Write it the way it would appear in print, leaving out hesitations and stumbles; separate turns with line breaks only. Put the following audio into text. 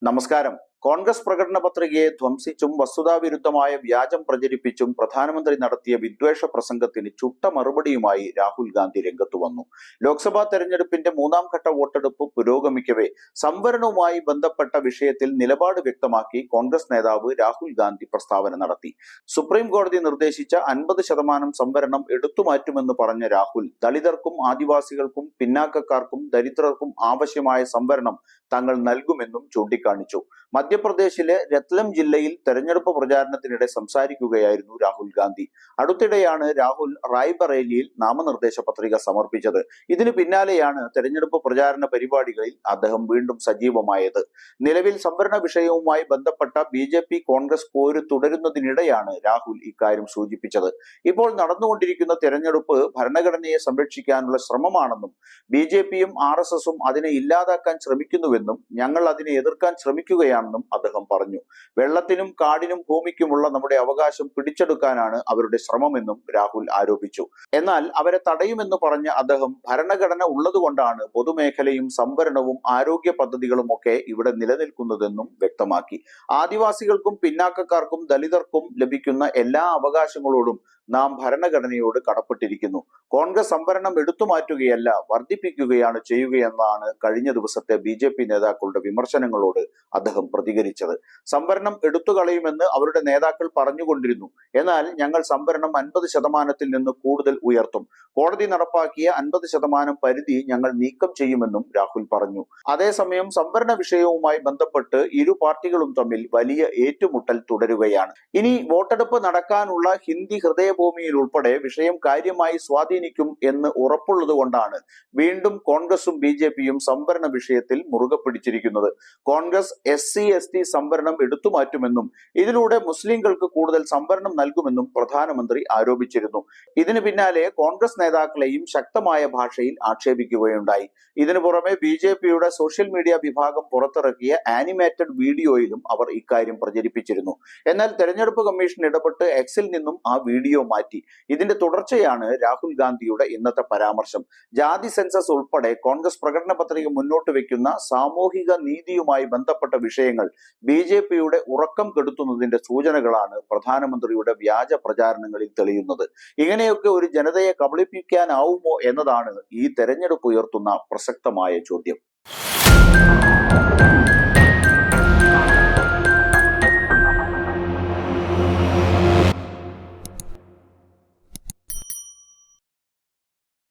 നമസ്കാരം. കോൺഗ്രസ് പ്രകടന പത്രികയെ ധ്വംസിച്ചും വസ്തുതാവിരുദ്ധമായ വ്യാജം പ്രചരിപ്പിച്ചും പ്രധാനമന്ത്രി നടത്തിയ വിദ്വേഷ പ്രസംഗത്തിന് ചുട്ട മറുപടിയുമായി രാഹുൽ ഗാന്ധി രംഗത്തു വന്നു. ലോക്സഭാ തെരഞ്ഞെടുപ്പിന്റെ മൂന്നാം ഘട്ട വോട്ടെടുപ്പ് പുരോഗമിക്കവേ സംവരണവുമായി ബന്ധപ്പെട്ട വിഷയത്തിൽ നിലപാട് വ്യക്തമാക്കി കോൺഗ്രസ് നേതാവ് രാഹുൽ ഗാന്ധി പ്രസ്താവന നടത്തി. സുപ്രീം കോടതി നിർദ്ദേശിച്ച 50% സംവരണം എടുത്തുമാറ്റുമെന്ന് പറഞ്ഞ രാഹുൽ, ദളിതർക്കും ആദിവാസികൾക്കും പിന്നാക്കക്കാർക്കും ദരിദ്രർക്കും ആവശ്യമായ സംവരണം തങ്ങൾ നൽകുമെന്നും ചൂണ്ടിക്കാണിച്ചു. മധ്യപ്രദേശിലെ രത്ലം ജില്ലയിൽ തെരഞ്ഞെടുപ്പ് പ്രചാരണത്തിനിടെ സംസാരിക്കുകയായിരുന്നു രാഹുൽ ഗാന്ധി. അടുത്തിടെയാണ് രാഹുൽ റായ്ബറേലിയിൽ നാമനിർദ്ദേശ പത്രിക സമർപ്പിച്ചത്. ഇതിനു പിന്നാലെയാണ് തെരഞ്ഞെടുപ്പ് പ്രചാരണ പരിപാടികളിൽ അദ്ദേഹം വീണ്ടും സജീവമായത്. നിലവിൽ സംവരണ വിഷയവുമായി ബന്ധപ്പെട്ട BJP കോൺഗ്രസ് പോര് തുടരുന്നതിനിടെയാണ് രാഹുൽ ഇക്കാര്യം സൂചിപ്പിച്ചത്. ഇപ്പോൾ നടന്നുകൊണ്ടിരിക്കുന്ന തെരഞ്ഞെടുപ്പ് ഭരണഘടനയെ സംരക്ഷിക്കാനുള്ള ശ്രമമാണെന്നും BJPയും RSSും അതിനെ ഇല്ലാതാക്കാൻ ശ്രമിക്കുന്നുവെന്നും ഞങ്ങൾ അതിനെ എതിർക്കാൻ ശ്രമിക്കുകയാണെന്നും അദ്ദേഹം പറഞ്ഞു. വെള്ളത്തിനും കാടിനും ഭൂമിക്കുമുള്ള നമ്മുടെ അവകാശം പിടിച്ചെടുക്കാനാണ് അവരുടെ ശ്രമമെന്നും രാഹുൽ ആരോപിച്ചു. എന്നാൽ അവരെ തടയുമെന്ന് പറഞ്ഞ അദ്ദേഹം, ഭരണഘടന ഉള്ളതുകൊണ്ടാണ് പൊതുമേഖലയും സംവരണവും ആരോഗ്യ പദ്ധതികളും ഒക്കെ ഇവിടെ നിലനിൽക്കുന്നതെന്നും വ്യക്തമാക്കി. ആദിവാസികൾക്കും പിന്നാക്കക്കാർക്കും ദളിതർക്കും ലഭിക്കുന്ന എല്ലാ അവകാശങ്ങളോടും നാം ഭരണഘടനയോട് കടപ്പെട്ടിരിക്കുന്നു. കോൺഗ്രസ് സംവരണം എടുത്തുമാറ്റുകയല്ല, വർദ്ധിപ്പിക്കുകയാണ് ചെയ്യുകയെന്നാണ് കഴിഞ്ഞ ദിവസത്തെ BJP നേതാക്കളുടെ വിമർശനങ്ങളോട് അദ്ദേഹം പ്രതികരിച്ചത്. സംവരണം എടുത്തുകളയുമെന്ന് അവരുടെ നേതാക്കൾ പറഞ്ഞുകൊണ്ടിരുന്നു. എന്നാൽ ഞങ്ങൾ സംവരണം 50% നിന്ന് കൂടുതൽ ഉയർത്തും. കോടതി നടപ്പാക്കിയ 50% പരിധി ഞങ്ങൾ നീക്കം ചെയ്യുമെന്നും രാഹുൽ പറഞ്ഞു. അതേസമയം സംവരണ വിഷയവുമായി ബന്ധപ്പെട്ട് ഇരു പാർട്ടികളും തമ്മിൽ വലിയ ഏറ്റുമുട്ടൽ തുടരുകയാണ്. ഇനി വോട്ടെടുപ്പ് നടക്കാനുള്ള ഹിന്ദി ഹൃദയഭൂമിയിൽ ഉൾപ്പെടെ വിഷയം കാര്യമായി സ്വാധീനിക്കും എന്ന് ഉറപ്പുള്ളത് കൊണ്ടാണ് വീണ്ടും കോൺഗ്രസും BJPയും സംവരണ വിഷയത്തിൽ മുറുകെ പിടിച്ചിരിക്കുന്നത്. കോൺഗ്രസ് SC/ST സംവരണം എടുത്തുമാറ്റുമെന്നും ഇതിലൂടെ മുസ്ലിങ്ങൾക്ക് കൂടുതൽ സംവരണം നൽകുമെന്നും പ്രധാനമന്ത്രി ആരോപിച്ചിരുന്നു. ഇതിനു പിന്നാലെ കോൺഗ്രസ് നേതാക്കളെയും ശക്തമായ ഭാഷയിൽ ആക്ഷേപിക്കുകയുണ്ടായി. ഇതിനു പുറമെ BJPയുടെ സോഷ്യൽ മീഡിയ വിഭാഗം പുറത്തിറക്കിയ ആനിമേറ്റഡ് വീഡിയോയിലും അവർ ഇക്കാര്യം പ്രചരിപ്പിച്ചിരുന്നു. എന്നാൽ തെരഞ്ഞെടുപ്പ് കമ്മീഷൻ ഇടപെട്ട് Xൽ നിന്നും ആ വീഡിയോ മാറ്റി. ഇതിന്റെ തുടർച്ചയാണ് രാഹുൽ ഗാന്ധിയുടെ ഇന്നത്തെ പരാമർശം. ജാതി സെൻസസ് ഉൾപ്പെടെ കോൺഗ്രസ് പ്രകടന പത്രിക മുന്നോട്ട് വെക്കുന്ന സാമൂഹിക നീതിയുമായി ബന്ധപ്പെട്ട വിഷയങ്ങൾ BJPയുടെ ഉറക്കം കെടുത്തുന്നതിന്റെ സൂചനകളാണ് പ്രധാനമന്ത്രിയുടെ വ്യാജ പ്രചാരണങ്ങളിൽ തെളിയുന്നത്. ഇങ്ങനെയൊക്കെ ഒരു ജനതയെ കബളിപ്പിക്കാനാവുമോ എന്നതാണ് ഈ തെരഞ്ഞെടുപ്പ് ഉയർത്തുന്ന പ്രസക്തമായ ചോദ്യം.